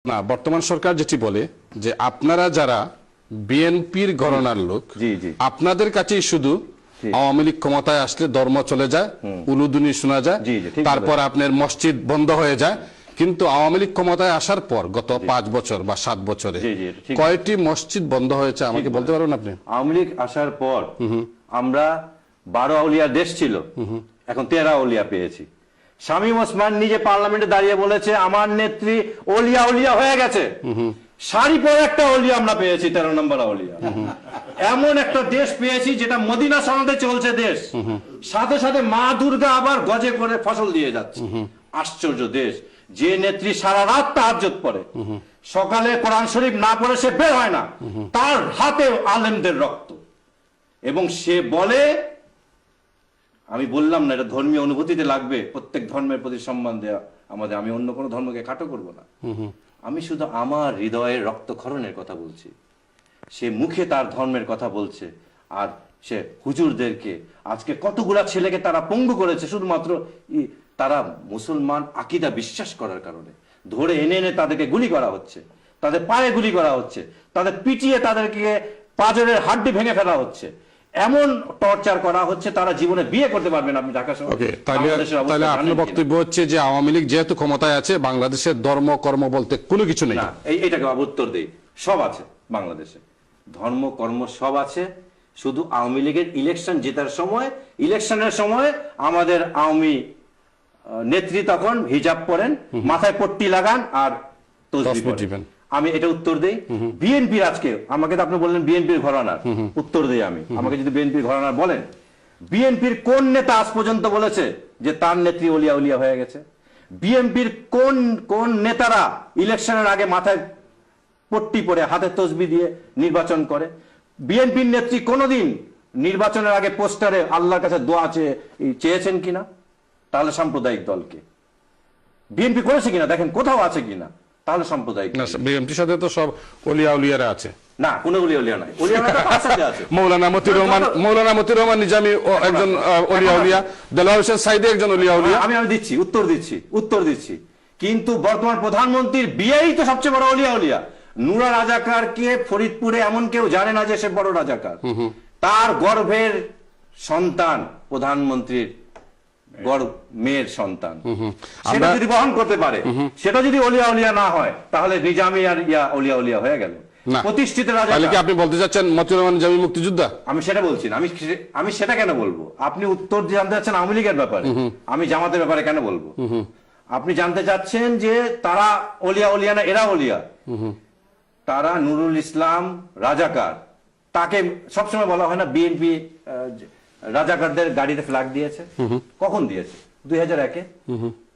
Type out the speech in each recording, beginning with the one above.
না, বর্তমান সরকার যেটি বলে যে আপনারা যারা বিএনপির ঘরানার লোক, আপনাদের কাছেই শুধু আওয়ামী লীগ ক্ষমতায় আসলে ধর্ম চলে যায়, উলুদুনি শোনা যায়, তারপর আপনার মসজিদ বন্ধ হয়ে যায়। কিন্তু আওয়ামী লীগ ক্ষমতায় আসার পর গত 5 বছর বা 7 বছরে কয়টি মসজিদ বন্ধ হয়েছে আমাকে বলতে পারবেন আপনি? আওয়ামী লীগ আসার পর আমরা 12 আউলিয়া দেশ ছিল, এখন 13 আউলিয়া পেয়েছি। শামীম ওসমান নিজে পার্লামেন্টে দাঁড়িয়ে বলেছে আমার নেত্রী ওলিয়া উলিয়া হয়ে গেছে। সারি পর একটা ওলিয়া আমরা পেয়েছি, 13 নম্বর আউলিয়া। এমন একটা দেশ পেয়েছি যেটা মদিনা সনদে চলছে দেশ, সাথে সাথে মা দুর্গা আবার গজে করে ফসল দিয়ে যাচ্ছে। আশ্চর্য দেশ, যে নেত্রী সারা রাত তাহাজ্জুদ পড়ে, সকালে কোরআন শরীফ না পড়ে সে বের হয় না, তার হাতে আলেমদের রক্ত। এবং সে বলে, আমি বললাম না এটা ধর্মীয় অনুভূতিতে লাগবে, প্রত্যেক ধর্মের প্রতি সম্মান দেওয়া আমাদের, আমি অন্য কোনো ধর্মকে খাটো করব না, আমি শুধু আমার হৃদয়ের রক্তক্ষরণের কথা বলছি। সে মুখে তার ধর্মের কথা বলছে, আর সে হুজুরদেরকে আজকে কতগুলা ছেলেকে তারা পঙ্গু করেছে শুধুমাত্র তারা মুসলমান আকীদা বিশ্বাস করার কারণে। ধরে এনে এনে তাদেরকে গুলি করা হচ্ছে, তাদের পায়ে গুলি করা হচ্ছে, তাদের পিটিয়ে তাদেরকে পাঁজরের হাড্ডি ভেঙে ফেলা হচ্ছে, এমন টর্চার করা হচ্ছে তারা জীবনে বিয়ে করতে পারবেন। আপনি ঢাকা শহরে তাহলে আপনার বক্তব্য হচ্ছে যে আওয়ামী লীগ যেহেতু ক্ষমতায় আছে, বাংলাদেশের ধর্ম কর্ম বলতে কোনো কিছু নেই। এইটাকে উত্তর দেই, সব আছে বাংলাদেশে, ধর্ম কর্ম সব আছে। শুধু আওয়ামী লীগের ইলেকশন জেতার সময়, ইলেকশনের সময় আমাদের আওয়ামী নেত্রী তখন হিজাব পরেন, মাথায় পট্টি লাগান আর তসবিহ দিবেন। আমি এটা উত্তর দেই। বিএনপির আজকে আমাকে তো আপনি বললেন বিএনপির ঘরানার, উত্তর দেই আমি। আমাকে যদি বিএনপির ঘরানার বলেন, বিএনপির কোন নেতা আজ পর্যন্ত বলেছে যে তার নেত্রী ওলিয়া উলিয়া হয়ে গেছে? বিএনপির কোন কোন নেতারা ইলেকশনের আগে মাথায় পট্টি পরে হাতে তসবিহ দিয়ে নির্বাচন করে? বিএনপির নেত্রী কোনোদিন নির্বাচনের আগে পোস্টারে আল্লাহর কাছে দোয়া চেয়েছেন কিনা? তাহলে সাম্প্রদায়িক দলকে বিএনপি করেছে কিনা দেখেন, কোথাও আছে কিনা, তাহলে সাম্প্রদায়িক। বিএনপির সাথে তো সব ওলিয়া উলিয়ারা আছে। না, কোনো ওলিয়া উলিয়া নাই, মৌলানা মতিউর রহমান নিজামী একজন ওলিয়া উলিয়া, দেলোয়ার হোসেন সাইদি একজন ওলিয়া উলিয়া। আমি দিচ্ছি, উত্তর দিচ্ছি। কিন্তু বর্তমান প্রধানমন্ত্রীর বিয়েই তো সবচেয়ে বড় ওলিয়া উলিয়া। নুরা রাজাকারকে ফরিদপুরে এমন কেউ জানে না যে সে বড় রাজাকার। তার গর্ভের সন্তান প্রধানমন্ত্রীর মেয়ের সন্তান, সেটা যদি বহন করতে পারে, সেটা যদি ওলিয়া উলিয়া না হয়, তাহলে নিজামী আর ওলিয়া উলিয়া হয়ে গেল প্রতিষ্ঠিত রাজা। কি আপনি বলতে চাচ্ছেন মতিউর রহমান নিজামী মুক্তিযোদ্ধা? আমি সেটা বলছি না, আমি সেটা কেন বলবো? আপনি উত্তর জানতে চাচ্ছেন আওয়ামী লীগের ব্যাপারে, আমি জামাতের ব্যাপারে কেন বলবো? আপনি জানতে চাচ্ছেন যে তারা ওলিয়া উলিয়া না এরা ওলিয়া? তারা নুরুল ইসলাম রাজাকার, তাকে সবসময় বলা হয় না বিএনপি রাজাকারদের গাড়িতে ফ্ল্যাগ দিয়েছে? কখন দিয়েছে? 2001-এ,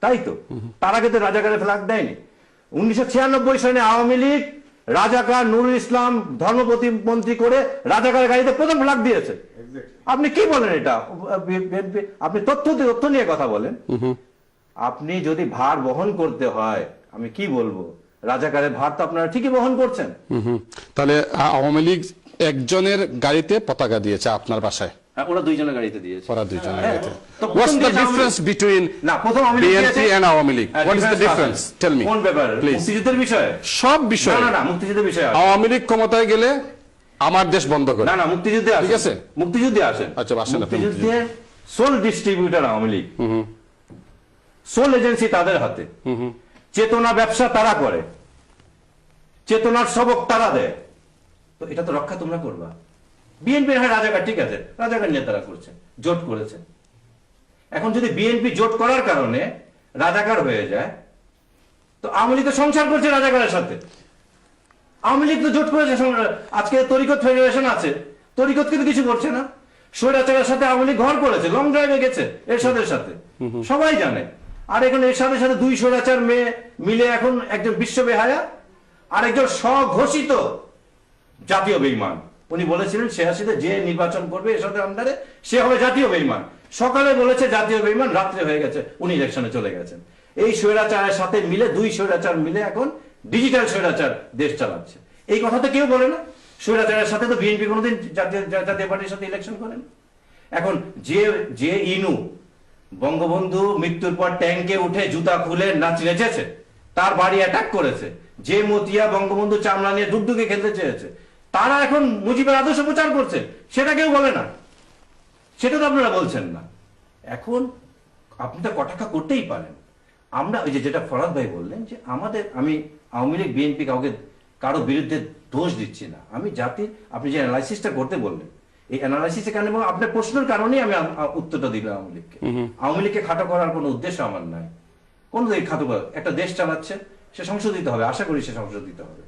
তাই তো? তার আগে তো রাজাকারের ফ্ল্যাগ দেয়নি। 1996 সালে আওয়ামী লীগ রাজাকার নুরুল ইসলাম ধর্ম প্রতিমন্ত্রী করে রাজাকারের গাড়িতে প্রথম ফ্ল্যাগ দিয়েছে। আপনি কি বলেন এটা? আপনি তথ্য নিয়ে কথা বলেন। আপনি যদি ভার বহন করতে হয়, আমি কি বলবো, রাজাকারের ভার তো আপনারা ঠিকই বহন করছেন। তাহলে আওয়ামী লীগ একজনের গাড়িতে পতাকা দিয়েছে আপনার বাসায়? ওরা দুইজনের গাড়িতে দিয়েছে। ওরা দুইজনের গাড়িতে। What's the difference between BNP and Awami League? What is the difference? Tell me. কোন ব্যাপারে? মুক্তিযুদ্ধের বিষয়ে? সব বিষয়ে। না, মুক্তিযুদ্ধের বিষয়ে। আওয়ামী লীগ ক্ষমতায় গেলে আমার দেশ বন্ধ করে। না, মুক্তিযুদ্ধে আসেন। ঠিক আছে, মুক্তিযুদ্ধে আসেন। আচ্ছা, আসেন। মুক্তিযুদ্ধের sole distributor Awami League, sole agency তাদের হাতে। চেতনা ব্যবসা তারা করে, চেতনার সবক তারা দেয়। তো এটা তো রক্ষা তোমরা করবা। বিএনপির হয় রাজাকার, ঠিক আছে, রাজাকার নেতারা করছে, জোট করেছে। এখন যদি বিএনপি জোট করার কারণে রাজাকার হয়ে যায়, তো আওয়ামী লীগ তো সংসার করছে রাজাকারের সাথে। আওয়ামী লীগ তো জোট করেছে। আজকে তরিকত ফেডারেশন আছে, তরিকত কিন্তু কিছু করছে না। স্বৈরাচারের সাথে আওয়ামী লীগ ঘর করেছে, লং ড্রাইভে গেছে এরশাদের সাথে, সবাই জানে। আর এখন এরশাদের সাথে 2 স্বৈরাচার মেয়ে মিলে এখন একজন বিশ্ব বেহায়া আর একজন স্বঘোষিত জাতীয় বেঈমান। উনি বলেছিলেন 86-তে যে নির্বাচন করবে এরশাদের আন্ডারে সে হবে জাতীয় বেঈমান। সকালে বলেছে জাতীয় বেঈমান, রাত্রে হয়ে গেছে উনি ইলেকশনে চলে গেছেন। এই স্বৈরাচারের সাথে মিলে 2 স্বৈরাচার মিলে এখন ডিজিটাল স্বৈরাচার দেশ চালাচ্ছে। এই কথা তো কেউ বলে না। স্বৈরাচারের সাথে তো বিএনপি কোনোদিন জাতীয় পার্টির সাথে ইলেকশন করেন। এখন যে ইনু বঙ্গবন্ধু মৃত্যুর পর ট্যাঙ্কে উঠে জুতা খুলে নাচ নেচেছে, তার বাড়ি অ্যাটাক করেছে, যে মতিয়া বঙ্গবন্ধু চামড়া নিয়ে ডুগডুগে খেলতে চেয়েছে, তারা এখন মুজিবের আদর্শ প্রচার করছে, সেটা কেউ বলে না, সেটা তো আপনারা বলছেন না। এখন আপনি তো কটাক্ষ করতেই পারেন। আমরা ওই যেটা ফরাদ ভাই বললেন যে আমি আওয়ামী লীগ বিএনপি কাউকে কারো বিরুদ্ধে দোষ দিচ্ছি না, আমি জাতির, আপনি যে অ্যানালাইসিসটা করতে বললেন, এই অ্যানালাইসিসের কারণে এবং আপনার প্রশ্নের কারণেই আমি উত্তরটা দিলাম আওয়ামী লীগকে। আওয়ামী লীগকে খাটো করার কোনো উদ্দেশ্য আমার নাই, কোন দিকে খাটো করা, একটা দেশ চালাচ্ছে, সে সংশোধিত হবে, আশা করি সে সংশোধিত হবে।